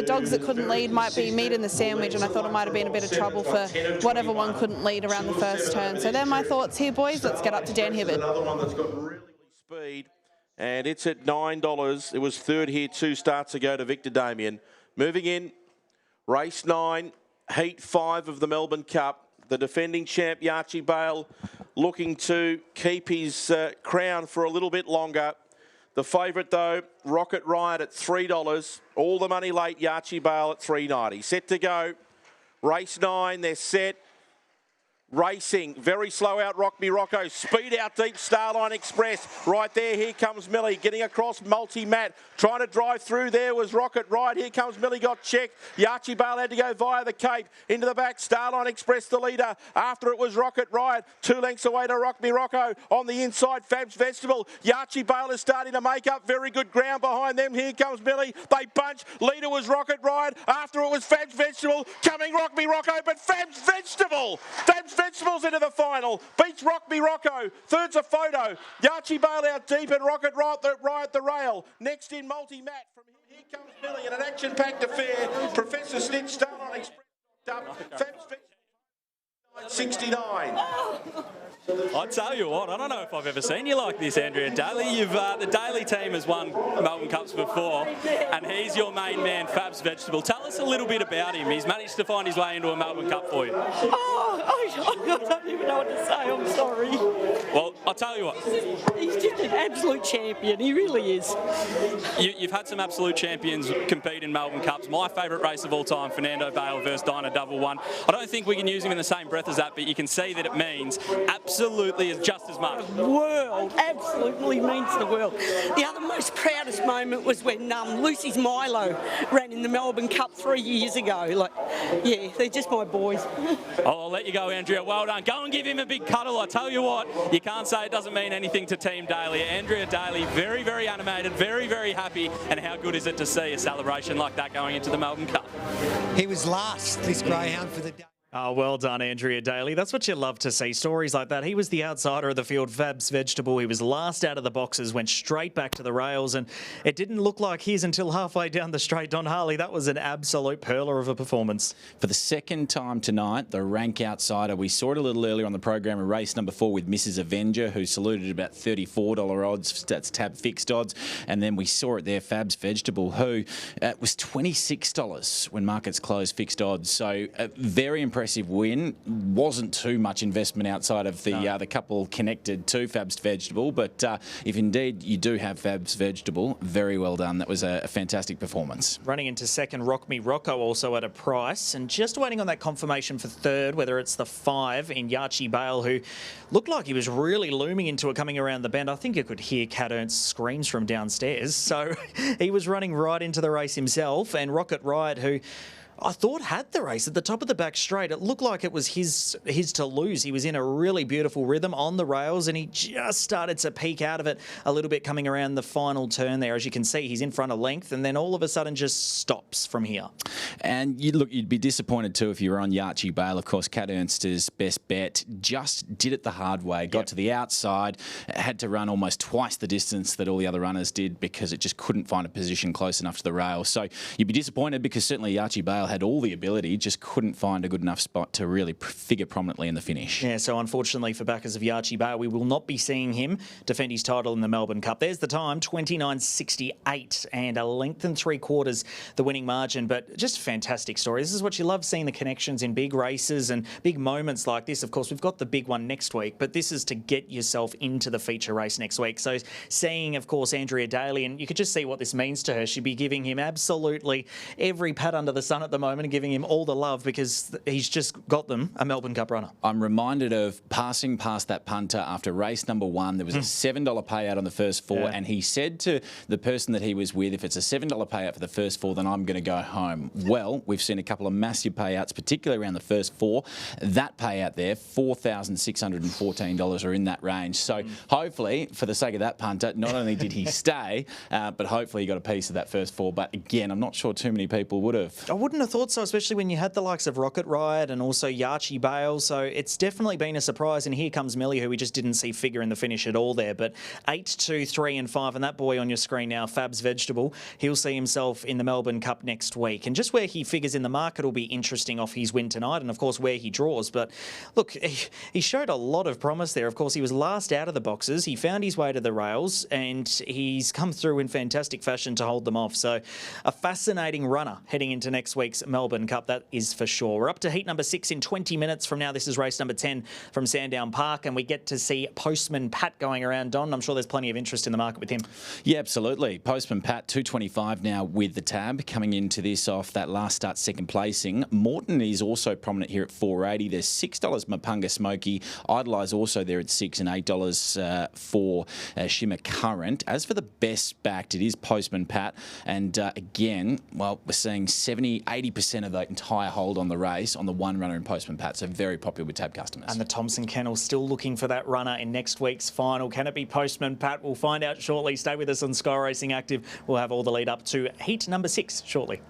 The dogs that couldn't lead might be meat in the sandwich, and I thought it might have been a bit of trouble for whatever one couldn't lead around the first turn. So they're my thoughts here, boys. Let's get up to Dan Hibbard. Another one that's got really speed, and it's at $9. It was third here 2 starts ago to Victor Damien. Moving in, race 9, heat 5 of the Melbourne Cup. The defending champ, Yarchie Bale, looking to keep his crown for a little bit longer. The favourite, though, Rocket Riot at $3. All the money late, Yarchie Bale at $3.90. Set to go. Race 9, they're set. Racing, very slow out, Rock Me Rocco. Speed out deep, Starline Express. Right there, here comes Millie. Getting across, Multi-Mat. Trying to drive through there was Rocket Riot. Here comes Millie, got checked. Yarchie Bale had to go via the Cape. Into the back, Starline Express, the leader. After it was Rocket Riot. 2 lengths away to Rock Me Rocco. On the inside, Fab's Vegetable. Yarchie Bale is starting to make up very good ground behind them. Here comes Millie. They bunch. Leader was Rocket Riot. After it was Fab's Vegetable. Coming Rock Me Rocco, but Fab's Vegetable. Fab's Vegetables into the final. Beats Rock Me Rocco. Third's a photo. Yarchie Bale out deep and Rocket Riot the rail. Next in Multi-Mat. From here comes Millie in an action-packed affair. Professor Snitch, Starline Express. Fab's Vegetable. 69. I tell you what, I don't know if I've ever seen you like this, Andrea Daly. The Daly team has won Melbourne Cups before, and he's your main man, Fab's Vegetable. Tell us a little bit about him. He's managed to find his way into a Melbourne Cup for you. I don't even know what to say. I'm sorry. Well, I'll tell you what. He's just an absolute champion. He really is. You've had some absolute champions compete in Melbourne Cups. My favourite race of all time, Fernando Bale versus Dinah Double One. I don't think we can use him in the same breath as that, but you can see that it means absolutely just as much. The world absolutely means the world. The other most proudest moment was when Lucy's Milo ran in the Melbourne Cup 3 years ago. Yeah, they're just my boys. I'll let you go, Andrea. Well done. Go and give him a big cuddle. I tell you what, you can't say it doesn't mean anything to Team Daly. Andrea Daly, very, very animated, very, very happy. And how good is it to see a celebration like that going into the Melbourne Cup? He was last, this greyhound, for the day. Oh, well done, Andrea Daly. That's what you love to see, stories like that. He was the outsider of the field, Fab's Vegetable. He was last out of the boxes, went straight back to the rails, and it didn't look like his until halfway down the straight. Don Harley, that was an absolute perler of a performance. For the second time tonight, the rank outsider. We saw it a little earlier on the program in race number 4 with Mrs. Avenger, who saluted about $34 odds. That's tab fixed odds. And then we saw it there, Fab's Vegetable, who was $26 when markets closed fixed odds. So very impressive win. Wasn't too much investment outside of the couple connected to Fab's Vegetable, but if indeed you do have Fab's Vegetable, very well done. That was a fantastic performance. Running into second, Rock Me Rocco also at a price, and just waiting on that confirmation for third, whether it's the 5 in Yarchie Bale, who looked like he was really looming into it coming around the bend. I think you could hear Cat Ernst's screams from downstairs, so he was running right into the race himself, and Rocket Riot, who I thought had the race at the top of the back straight. It looked like it was his to lose. He was in a really beautiful rhythm on the rails, and he just started to peek out of it a little bit coming around the final turn there. As you can see, he's in front of length, and then all of a sudden just stops from here. And you'd be disappointed too if you were on Yarchie Bale. Of course, Cat Ernst's best bet. Just did it the hard way. Got to the outside, had to run almost twice the distance that all the other runners did because it just couldn't find a position close enough to the rail. So you'd be disappointed because certainly Yarchie Bale had all the ability, just couldn't find a good enough spot to really figure prominently in the finish. Yeah, so unfortunately for backers of Yarchie Bale, we will not be seeing him defend his title in the Melbourne Cup. There's the time, 29.68, and a length and 3/4 the winning margin, but just a fantastic story. This is what you love, seeing the connections in big races and big moments like this. Of course, we've got the big one next week, but this is to get yourself into the feature race next week. So seeing, of course, Andrea Daly, and you could just see what this means to her. She'd be giving him absolutely every pat under the sun at the moment and giving him all the love because he's just got them a Melbourne Cup runner. I'm reminded of passing past that punter after race number 1. There was a $7 payout on the first 4, and he said to the person that he was with, if it's a $7 payout for the first 4, then I'm going to go home. Well, we've seen a couple of massive payouts, particularly around the first 4. That payout there, $4,614 are in that range. So hopefully, for the sake of that punter, not only did he stay, but hopefully he got a piece of that first 4. But again, I'm not sure too many people would have. I wouldn't wouldn't have thought so, especially when you had the likes of Rocket Riot and also Yarchi Bale. So it's definitely been a surprise. And here comes Millie, who we just didn't see figure in the finish at all there. But 8, 2, 3 and 5. And that boy on your screen now, Fabs Vegetable, he'll see himself in the Melbourne Cup next week. And just where he figures in the market will be interesting off his win tonight and, of course, where he draws. But look, he showed a lot of promise there. Of course, he was last out of the boxes. He found his way to the rails and he's come through in fantastic fashion to hold them off. So a fascinating runner heading into next week's Melbourne Cup, that is for sure. We're up to heat number 6 in 20 minutes from now. This is race number 10 from Sandown Park, and we get to see Postman Pat going around. Don, I'm sure there's plenty of interest in the market with him. Yeah, absolutely. Postman Pat, 225 now with the tab, coming into this off that last start second placing. Morton is also prominent here at $4.80. There's $6 Mapunga Smoky. Idolize also there at $6 and $8 for Shimmer Current. As for the best backed, it is Postman Pat. And again, well, we're seeing 70-80% of the entire hold on the race on the one runner in Postman Pat. So very popular with tab customers. And the Thompson Kennel still looking for that runner in next week's final. Can it be Postman Pat? We'll find out shortly. Stay with us on Sky Racing Active. We'll have all the lead up to heat number 6 shortly.